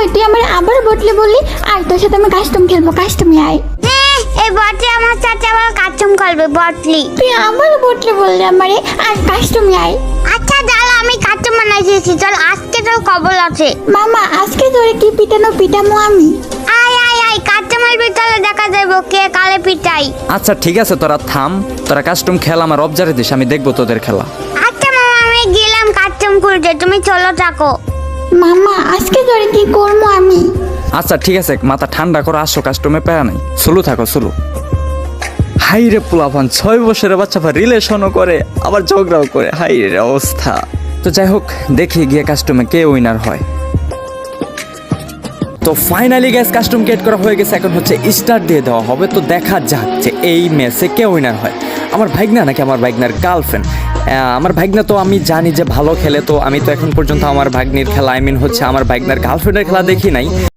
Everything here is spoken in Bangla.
ওই তুই আমার আবার বটলে বললি, আর তোর সাথে আমি কাস্টম খেলবো, কাস্টমে আয়। এই বটলি আমার সাথে আবার কাস্টম খেলবে বটলি। তুই আবার বটলে বললি আমারে, আর কাস্টমে আয়। আচ্ছা দাঁড়া, আমি কাস্টম বানাইছি, চল আজকে তোর কবল আছে। মামা আজকে তোরে কি পিটামো আমি। আয় আয় আয়, কাস্টমের ভিতরে দেখা যাবো কে কালে পিটাই। আচ্ছা ঠিক আছে, তোরা থাম, তোরা কাস্টম খেলা আমার অবজারে দিস, আমি দেখবো তোদের খেলা। আচ্ছা মামা, আমি গেলাম কাস্টম করতে, তুমি চলো থাকো। মামা আজকে তোরে কি করবো আমি। আচ্ছা ঠিক আছে, মাথা ঠান্ডা করে আসো, কাস্টমে পেয়া নাই, সুলু থাকো সুলু। হাই রে পোলাপান, 6 বছরের বাচ্চা রিলেশনও করে আবার ঝগড়াও করে, হাই রে অবস্থা। তো যাই হোক, দেখি গিয়ে কাস্টমে কে উইনার হয়। তো ফাইনালি গ্যাস কাস্টম ক্রিয়েট করা হয়ে গেছে, এখন হচ্ছে স্টার্ট দিয়ে দেওয়া হবে। তো দেখা যাক যে এই ম্যাচে কে উইনার হয়, আমার ভাইগনা নাকি আমার ভাইগনার গার্লফ্রেন্ড। আমার ভাইগনা তো আমি জানি যে ভালো খেলে, তো আমি তো এখন পর্যন্ত আমার ভাগ্নির খেলা, হচ্ছে আমার ভাইগনার গার্লফ্রেন্ডের খেলা দেখি নাই।